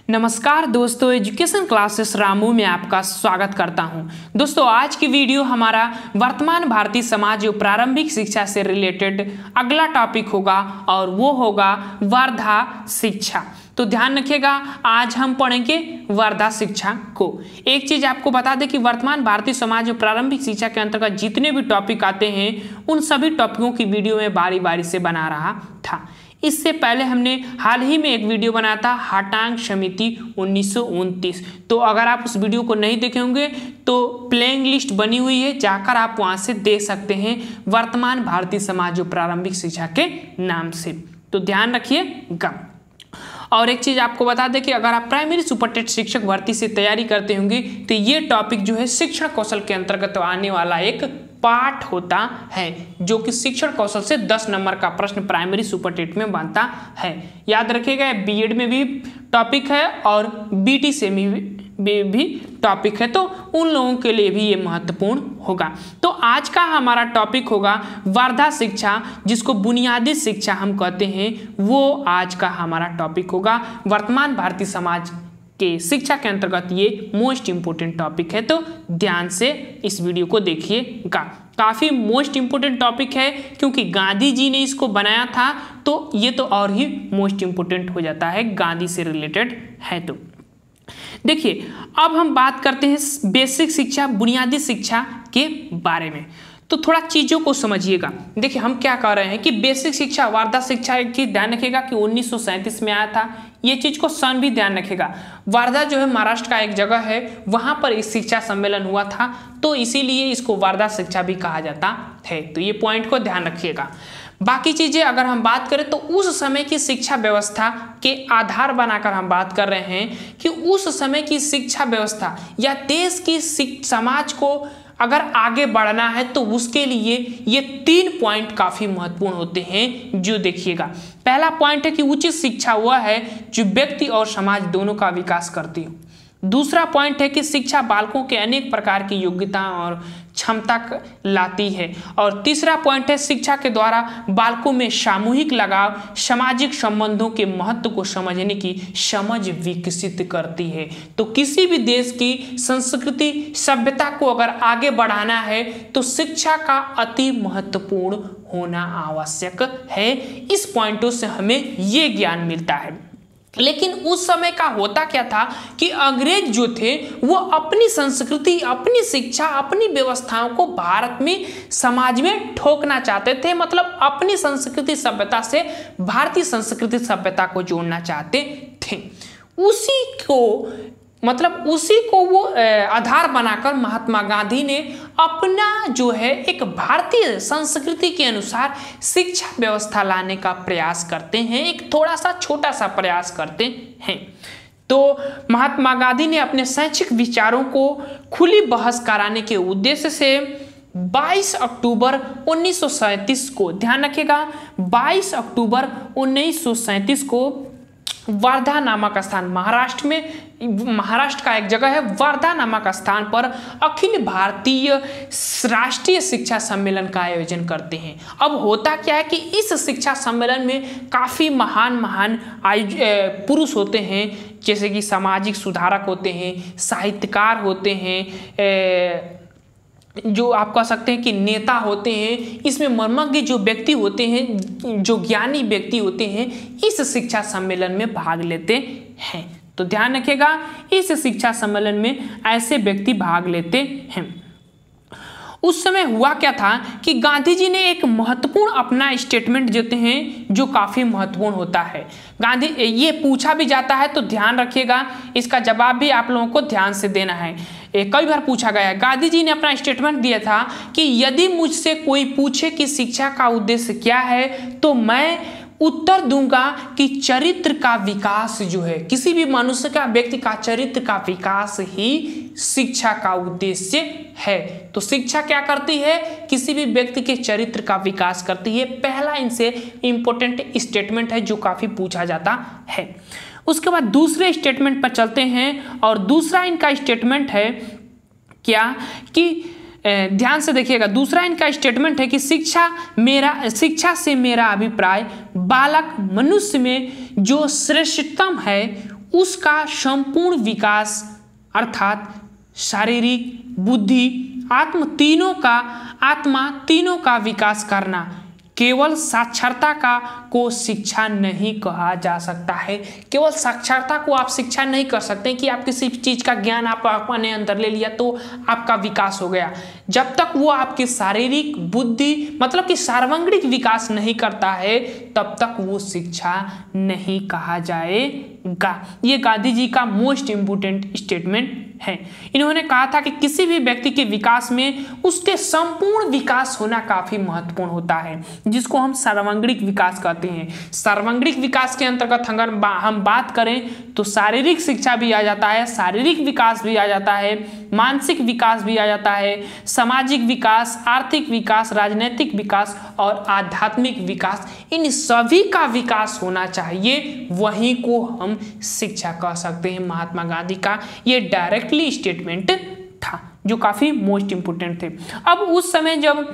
नमस्कार दोस्तों, education classes Ramu में आपका स्वागत करता हूं। दोस्तों, आज की वीडियो हमारा वर्तमान भारतीय समाज और प्रारंभिक शिक्षा से रिलेटेड अगला टॉपिक होगा और वो होगा वर्धा शिक्षा। तो ध्यान रखिएगा, आज हम पढ़ेंगे वर्धा शिक्षा को। एक चीज आपको बता दें कि वर्तमान भारतीय समाज और प्रारंभिक शिक्षा के अंतर्गत जितने भी टॉपिक आते हैं उन सभी टॉपिकों की वीडियो में बारी बारी से बना रहा था। इससे पहले हमने हाल ही में एक वीडियो बनाया था हाटांग समिति 1929। तो अगर आप उस वीडियो को नहीं देखे होंगे तो प्लेइंग लिस्ट बनी हुई है, जाकर आप वहां से देख सकते हैं वर्तमान भारतीय समाज और प्रारंभिक शिक्षा के नाम से। तो ध्यान रखिएगा। और एक चीज आपको बता दें कि अगर आप प्राइमरी सुपर टेट शिक्षक भर्ती से तैयारी करते होंगे तो ये टॉपिक जो है शिक्षण कौशल के अंतर्गत आने वाला एक पाठ होता है, जो कि शिक्षण कौशल से 10 नंबर का प्रश्न प्राइमरी सुपर टेट में बनता है। याद रखिएगा, बीएड में भी टॉपिक है और बीटी से भी टॉपिक है, तो उन लोगों के लिए भी ये महत्वपूर्ण होगा। तो आज का हमारा टॉपिक होगा वर्धा शिक्षा, जिसको बुनियादी शिक्षा हम कहते हैं। वो आज का हमारा टॉपिक होगा। वर्तमान भारतीय समाज के शिक्षा के अंतर्गत ये मोस्ट इंपोर्टेंट टॉपिक है, तो ध्यान से इस वीडियो को देखिएगा। काफी मोस्ट इंपोर्टेंट टॉपिक है क्योंकि गांधी जी ने इसको बनाया था, तो ये तो और ही मोस्ट इंपोर्टेंट हो जाता है, गांधी से रिलेटेड है। तो देखिए, अब हम बात करते हैं बेसिक शिक्षा, बुनियादी शिक्षा के बारे में। तो थोड़ा चीजों को समझिएगा। देखिए, हम क्या कह रहे हैं कि बेसिक शिक्षा, वर्धा शिक्षा की ध्यान रखिएगा कि 1937 में आया था। ये चीज को सन भी ध्यान रखेगा। वर्धा जो है महाराष्ट्र का एक जगह है, वहां पर इस शिक्षा सम्मेलन हुआ था, तो इसीलिए इसको वर्धा शिक्षा भी कहा जाता है। तो ये पॉइंट को ध्यान रखिएगा। बाकी चीजें अगर हम बात करें तो उस समय की शिक्षा व्यवस्था के आधार बनाकर हम बात कर रहे हैं कि उस समय की शिक्षा व्यवस्था या देश की समाज को अगर आगे बढ़ना है तो उसके लिए ये 3 पॉइंट काफी महत्वपूर्ण होते हैं, जो देखिएगा। पहला पॉइंट है कि उचित शिक्षा वह है जो व्यक्ति और समाज दोनों का विकास करती हो। दूसरा पॉइंट है कि शिक्षा बालकों के अनेक प्रकार की योग्यता और क्षमता लाती है। और तीसरा पॉइंट है शिक्षा के द्वारा बालकों में सामूहिक लगाव, सामाजिक संबंधों के महत्व को समझने की समझ विकसित करती है। तो किसी भी देश की संस्कृति सभ्यता को अगर आगे बढ़ाना है तो शिक्षा का अति महत्वपूर्ण होना आवश्यक है। इस पॉइंटों से हमें ये ज्ञान मिलता है। लेकिन उस समय का होता क्या था कि अंग्रेज जो थे वो अपनी संस्कृति, अपनी शिक्षा, अपनी व्यवस्थाओं को भारत में समाज में ठोकना चाहते थे। मतलब अपनी संस्कृति सभ्यता से भारतीय संस्कृति सभ्यता को जोड़ना चाहते थे। उसी को वो आधार बनाकर महात्मा गांधी ने अपना जो है एक भारतीय संस्कृति के अनुसार शिक्षा व्यवस्था लाने का प्रयास करते हैं। एक थोड़ा सा छोटा सा प्रयास करते हैं। तो महात्मा गांधी ने अपने शैक्षिक विचारों को खुली बहस कराने के उद्देश्य से 22 अक्टूबर 1937 को, ध्यान रखिएगा, 22 अक्टूबर 1937 को वर्धा नामक स्थान, महाराष्ट्र का एक जगह है, वर्धा नामक स्थान पर अखिल भारतीय राष्ट्रीय शिक्षा सम्मेलन का आयोजन करते हैं। अब होता क्या है कि इस शिक्षा सम्मेलन में काफी महान पुरुष होते हैं, जैसे कि सामाजिक सुधारक होते हैं, साहित्यकार होते हैं, जो आप कह सकते हैं कि नेता होते हैं। इसमें मर्मज्ञ जो व्यक्ति होते हैं, जो ज्ञानी व्यक्ति होते हैं, इस शिक्षा सम्मेलन में भाग लेते हैं। तो ध्यान रखिएगा, इस शिक्षा सम्मेलन में ऐसे व्यक्ति भाग लेते हैं। उस समय हुआ क्या था कि गांधी जी ने एक महत्वपूर्ण अपना स्टेटमेंट देते हैं, जो काफी महत्वपूर्ण होता है। ये पूछा भी जाता है, तो ध्यान रखिएगा, इसका जवाब भी आप लोगों को ध्यान से देना है। कई बार पूछा गया है। गांधी जी ने अपना स्टेटमेंट दिया था कि यदि मुझसे कोई पूछे कि शिक्षा का उद्देश्य क्या है, तो मैं उत्तर दूंगा कि चरित्र का विकास जो है, किसी भी मनुष्य का, व्यक्ति का चरित्र का विकास ही शिक्षा का उद्देश्य है। तो शिक्षा क्या करती है? किसी भी व्यक्ति के चरित्र का विकास करती है। पहला इनसे इंपॉर्टेंट स्टेटमेंट है जो काफी पूछा जाता है। उसके बाद दूसरे स्टेटमेंट पर चलते हैं, और दूसरा इनका स्टेटमेंट है क्या कि ध्यान से देखिएगा, दूसरा इनका स्टेटमेंट है कि शिक्षा से मेरा अभिप्राय बालक मनुष्य में जो श्रेष्ठतम है उसका संपूर्ण विकास अर्थात शारीरिक, बुद्धि, आत्मा तीनों का विकास करना। केवल साक्षरता को शिक्षा नहीं कहा जा सकता है। केवल साक्षरता को आप शिक्षा नहीं कर सकते कि आप किसी चीज का ज्ञान आप अपने अंदर ले लिया तो आपका विकास हो गया। जब तक वो आपके शारीरिक, बुद्धि मतलब कि सार्वंगिक विकास नहीं करता है तब तक वो शिक्षा नहीं कहा जाएगा। ये गांधी जी का मोस्ट इंपोर्टेंट स्टेटमेंट है। इन्होंने कहा था कि किसी भी व्यक्ति के विकास में उसके संपूर्ण विकास होना काफी महत्वपूर्ण होता है, जिसको हम सर्वांगीण विकास कहते हैं। सर्वांगीण विकास के अंतर्गत अगर हम बात करें तो शारीरिक शिक्षा भी आ जाता है, शारीरिक विकास भी आ जाता है, मानसिक विकास भी आ जाता है, सामाजिक विकास, आर्थिक विकास, राजनीतिक विकास और आध्यात्मिक विकास, इन सभी का विकास होना चाहिए, वहीं को हम शिक्षा कह सकते हैं। महात्मा गांधी का ये डायरेक्टली स्टेटमेंट था जो काफी मोस्ट इंपोर्टेंट थे। अब उस समय जब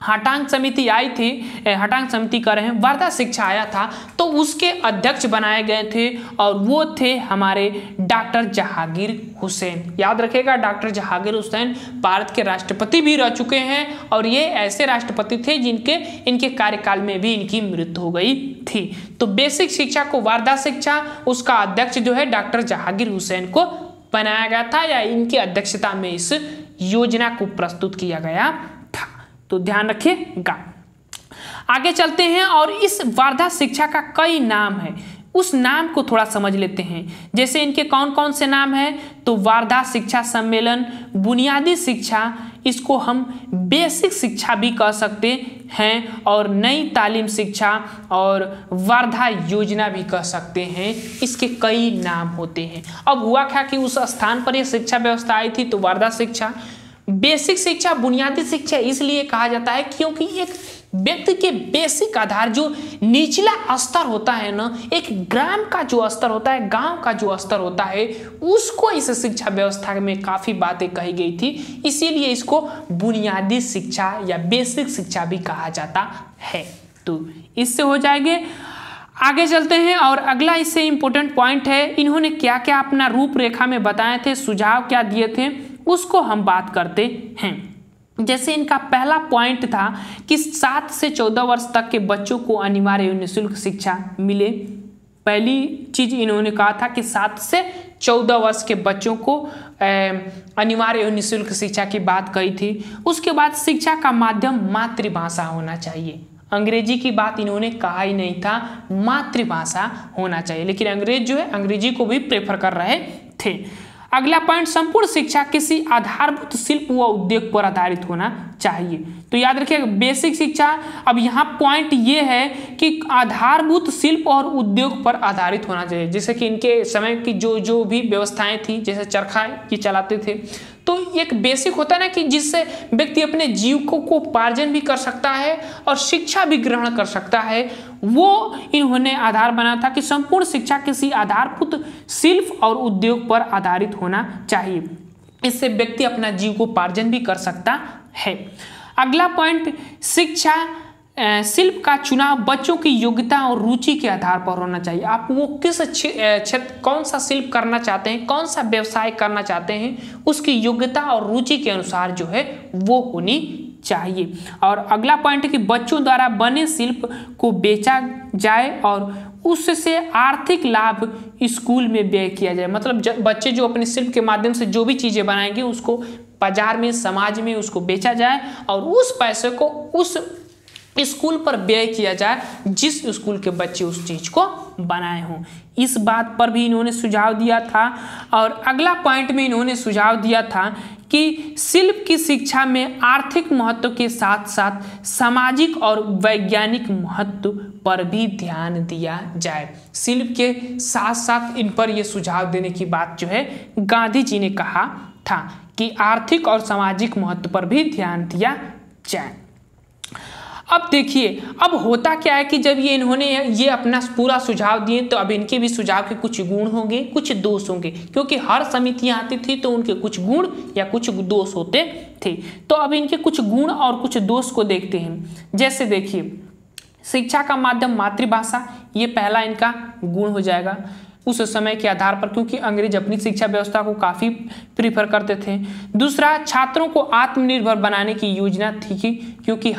हटांग समिति आई थी, हटांग समिति कर रहे हैं, वर्धा शिक्षा आया था, तो उसके अध्यक्ष बनाए गए थे और वो थे हमारे डॉक्टर जहांगीर हुसैन। याद रखिएगा, डॉक्टर जहांगीर हुसैन भारत के राष्ट्रपति भी रह चुके हैं और ये ऐसे राष्ट्रपति थे इनके कार्यकाल में भी इनकी मृत्यु हो गई थी। तो बेसिक शिक्षा को वर्धा शिक्षा, उसका अध्यक्ष जो है डॉक्टर जहांगीर हुसैन को बनाया गया था या इनकी अध्यक्षता में इस योजना को प्रस्तुत किया गया था। तो ध्यान रखिएगा। आगे चलते हैं और इस वर्धा शिक्षा का कई नाम है, उस नाम को थोड़ा समझ लेते हैं। जैसे इनके कौन कौन से नाम हैं, तो वर्धा शिक्षा सम्मेलन, बुनियादी शिक्षा, इसको हम बेसिक शिक्षा भी कह सकते हैं, और नई तालीम शिक्षा और वर्धा योजना भी कह सकते हैं। इसके कई नाम होते हैं। अब हुआ क्या कि उस स्थान पर यह शिक्षा व्यवस्था आई थी, तो वर्धा शिक्षा। बेसिक शिक्षा, बुनियादी शिक्षा इसलिए कहा जाता है क्योंकि एक व्यक्ति के बेसिक आधार, जो निचला स्तर होता है ना, एक ग्राम का जो स्तर होता है, गांव का जो स्तर होता है, उसको इस शिक्षा व्यवस्था में काफी बातें कही गई थी, इसीलिए इसको बुनियादी शिक्षा या बेसिक शिक्षा भी कहा जाता है। तो इससे हो जाएंगे। आगे चलते हैं और अगला इससे इंपॉर्टेंट पॉइंट है, इन्होंने क्या क्या अपना रूपरेखा में बताए थे, सुझाव क्या दिए थे, उसको हम बात करते हैं। जैसे इनका पहला पॉइंट था कि 7 से 14 वर्ष तक के बच्चों को अनिवार्य एवं निःशुल्क शिक्षा मिले। पहली चीज इन्होंने कहा था कि 7 से 14 वर्ष के बच्चों को अनिवार्य एवं निःशुल्क शिक्षा की बात कही थी। उसके बाद शिक्षा का माध्यम मातृभाषा होना चाहिए। अंग्रेजी की बात इन्होंने कहा ही नहीं था, मातृभाषा होना चाहिए, लेकिन अंग्रेज जो है अंग्रेजी को भी प्रेफर कर रहे थे। अगला पॉइंट, संपूर्ण शिक्षा किसी आधारभूत शिल्प व उद्योग पर आधारित होना चाहिए। तो याद रखिएगा बेसिक शिक्षा, अब यहाँ पॉइंट ये है कि आधारभूत शिल्प और उद्योग पर आधारित होना चाहिए। जैसे कि इनके समय की जो भी व्यवस्थाएं थी, जैसे चरखा ये चलाते थे, तो एक बेसिक होता है ना कि जिससे व्यक्ति अपने जीविका को उपार्जन भी कर सकता है और शिक्षा भी ग्रहण कर सकता है, वो इन्होंने आधार बना था कि संपूर्ण शिक्षा किसी आधारभूत शिल्प और उद्योग पर आधारित होना चाहिए। इससे व्यक्ति अपना जीविकोपार्जन भी कर सकता है। अगला पॉइंट, शिक्षा शिल्प का चुनाव बच्चों की योग्यता और रुचि के आधार पर होना चाहिए। आप वो किस क्षेत्र, कौन सा शिल्प करना चाहते हैं, कौन सा व्यवसाय करना चाहते हैं, उसकी योग्यता और रुचि के अनुसार जो है वो होनी चाहिए। और अगला पॉइंट है कि बच्चों द्वारा बने शिल्प को बेचा जाए और उससे आर्थिक लाभ स्कूल में व्यय किया जाए। मतलब बच्चे जो अपने शिल्प के माध्यम से जो भी चीजें बनाएंगे उसको बाजार में, समाज में उसको बेचा जाए और उस पैसे को उस स्कूल पर व्यय किया जाए जिस स्कूल के बच्चे उस चीज को बनाए हों। इस बात पर भी इन्होंने सुझाव दिया था। और अगला पॉइंट में इन्होंने सुझाव दिया था कि शिल्प की शिक्षा में आर्थिक महत्व के साथ साथ सामाजिक और वैज्ञानिक महत्व पर भी ध्यान दिया जाए। शिल्प के साथ साथ इन पर यह सुझाव देने की बात जो है गांधी जी ने कहा था कि आर्थिक और सामाजिक महत्व पर भी ध्यान दिया जाए। अब देखिए, अब होता क्या है कि जब इन्होंने ये अपना पूरा सुझाव दिए तो अब इनके भी सुझाव के कुछ गुण होंगे, कुछ दोष होंगे, क्योंकि हर समितियां आती थी तो उनके कुछ गुण या कुछ दोष होते थे। तो अब इनके कुछ गुण और कुछ दोष को देखते हैं। जैसे देखिए, शिक्षा का माध्यम मातृभाषा, ये पहला इनका गुण हो जाएगा। उस समय के आधार पर, क्योंकि अंग्रेज अपनी शिक्षा व्यवस्था को काफ़ी प्रीफर करते थे। दूसरा, छात्रों को आत्मनिर्भर बनाने की योजना थी क्योंकि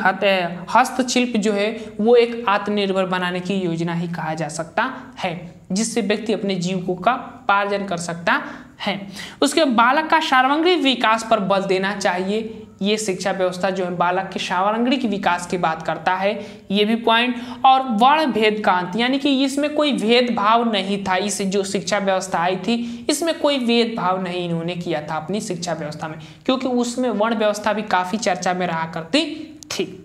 हस्तशिल्प जो है वो एक आत्मनिर्भर बनाने की योजना ही कहा जा सकता है, जिससे व्यक्ति अपने जीविकों का पार्जन कर सकता है। उसके बालक का सर्वांगीण विकास पर बल देना चाहिए। ये शिक्षा व्यवस्था जो है बालक के सर्वांगीण विकास की बात करता है, ये भी पॉइंट। और वर्ण भेद का अंत, यानी कि इसमें कोई भेदभाव नहीं था। इस जो शिक्षा व्यवस्था आई थी इसमें कोई भेदभाव नहीं इन्होंने किया था अपनी शिक्षा व्यवस्था में, क्योंकि उसमें वर्ण व्यवस्था भी काफी चर्चा में रहा करती थी।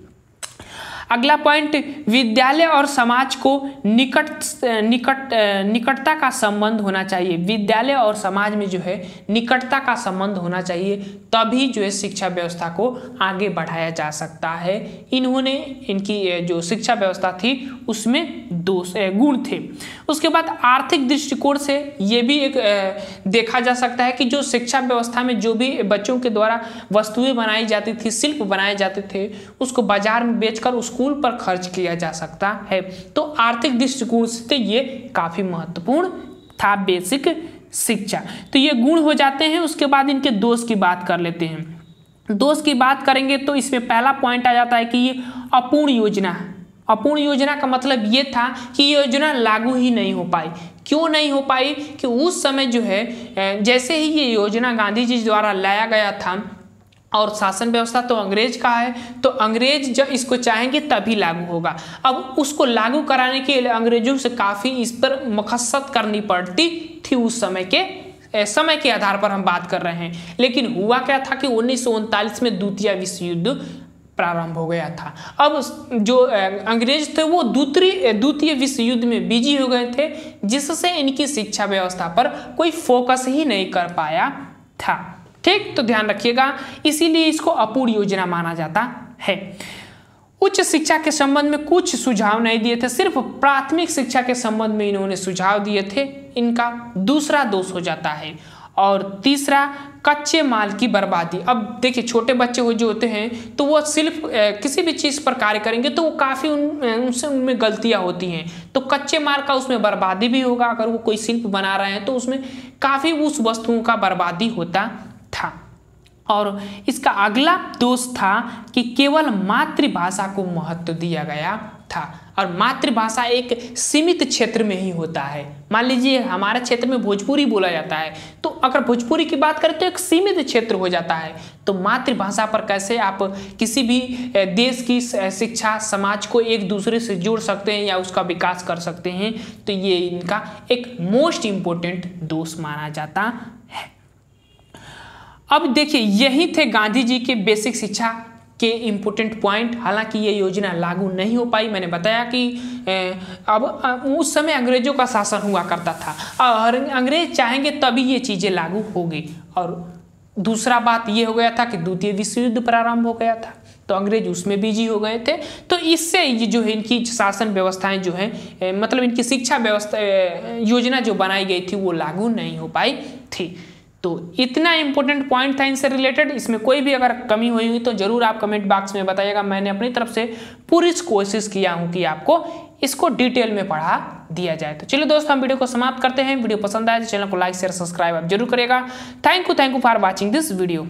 अगला पॉइंट, विद्यालय और समाज को निकटता का संबंध होना चाहिए। विद्यालय और समाज में जो है निकटता का संबंध होना चाहिए, तभी जो है शिक्षा व्यवस्था को आगे बढ़ाया जा सकता है। इन्होंने इनकी जो शिक्षा व्यवस्था थी उसमें गुण थे। उसके बाद आर्थिक दृष्टिकोण से ये भी एक देखा जा सकता है कि जो शिक्षा व्यवस्था में जो भी बच्चों के द्वारा वस्तुएं बनाई जाती थी, शिल्प बनाए जाते थे, उसको बाजार में बेचकर स्कूल पर खर्च किया जा सकता है। तो आर्थिक दृष्टिकोण से ये काफी महत्वपूर्ण था बेसिक शिक्षा। तो ये गुण हो जाते हैं। उसके बाद इनके दोष की बात कर लेते हैं। दोष की बात करेंगे तो इसमें पहला पॉइंट आ जाता है कि ये अपूर्ण योजना है। अपूर्ण योजना का मतलब ये था कि ये योजना लागू ही नहीं हो पाई। क्यों नहीं हो पाई? कि उस समय जो है जैसे ही ये योजना गांधी जी द्वारा लाया गया था, और शासन व्यवस्था तो अंग्रेज का है, तो अंग्रेज जब इसको चाहेंगे तभी लागू होगा। अब उसको लागू कराने के लिए अंग्रेजों से काफ़ी इस पर मशक्कत करनी पड़ती थी। उस समय के आधार पर हम बात कर रहे हैं। लेकिन हुआ क्या था कि 1939 में द्वितीय विश्व युद्ध प्रारंभ हो गया था। अब जो अंग्रेज थे वो द्वितीय विश्व युद्ध में बिजी हो गए थे, जिससे इनकी शिक्षा व्यवस्था पर कोई फोकस ही नहीं कर पाया था। ठीक, तो ध्यान रखिएगा, इसीलिए इसको अपूर्ण योजना माना जाता है। उच्च शिक्षा के संबंध में कुछ सुझाव नहीं दिए थे, सिर्फ प्राथमिक शिक्षा के संबंध में इन्होंने सुझाव दिए थे। इनका दूसरा दोष हो जाता है। और तीसरा, कच्चे माल की बर्बादी। अब देखिए, छोटे बच्चे जो होते हैं तो वो सिर्फ किसी भी चीज़ पर कार्य करेंगे तो वो काफ़ी उनमें गलतियां होती हैं, तो कच्चे माल का उसमें बर्बादी भी होगा। अगर वो कोई शिल्प बना रहे हैं तो उसमें काफ़ी उस वस्तुओं का बर्बादी होता था। और इसका अगला दोष था कि केवल मातृभाषा को महत्व दिया गया था, और मातृभाषा एक सीमित क्षेत्र में ही होता है। मान लीजिए हमारे क्षेत्र में भोजपुरी बोला जाता है, तो अगर भोजपुरी की बात करें तो एक सीमित क्षेत्र हो जाता है। तो मातृभाषा पर कैसे आप किसी भी देश की शिक्षा समाज को एक दूसरे से जोड़ सकते हैं या उसका विकास कर सकते हैं, तो ये इनका एक मोस्ट इम्पोर्टेंट दोष माना जाता है। अब देखिए, यही थे गांधी जी के बेसिक शिक्षा के इम्पोर्टेंट पॉइंट। हालांकि ये योजना लागू नहीं हो पाई। मैंने बताया कि अब उस समय अंग्रेजों का शासन हुआ करता था और अंग्रेज चाहेंगे तभी ये चीज़ें लागू होगी। और दूसरा बात ये हो गया था कि द्वितीय विश्व युद्ध प्रारंभ हो गया था, तो अंग्रेज उसमें बिजी हो गए थे। तो इससे ये जो है इनकी शासन व्यवस्थाएं जो है मतलब इनकी शिक्षा व्यवस्था योजना जो बनाई गई थी वो लागू नहीं हो पाई थी। तो इतना इंपॉर्टेंट पॉइंट था इनसे रिलेटेड। इसमें कोई भी अगर कमी हुई तो जरूर आप कमेंट बॉक्स में बताइएगा। मैंने अपनी तरफ से पूरी कोशिश किया हूं कि आपको इसको डिटेल में पढ़ा दिया जाए। तो चलिए दोस्तों, हम वीडियो को समाप्त करते हैं। वीडियो पसंद आए तो चैनल को लाइक शेयर सब्सक्राइब आप जरूर करिएगा। Thank you for watching this video.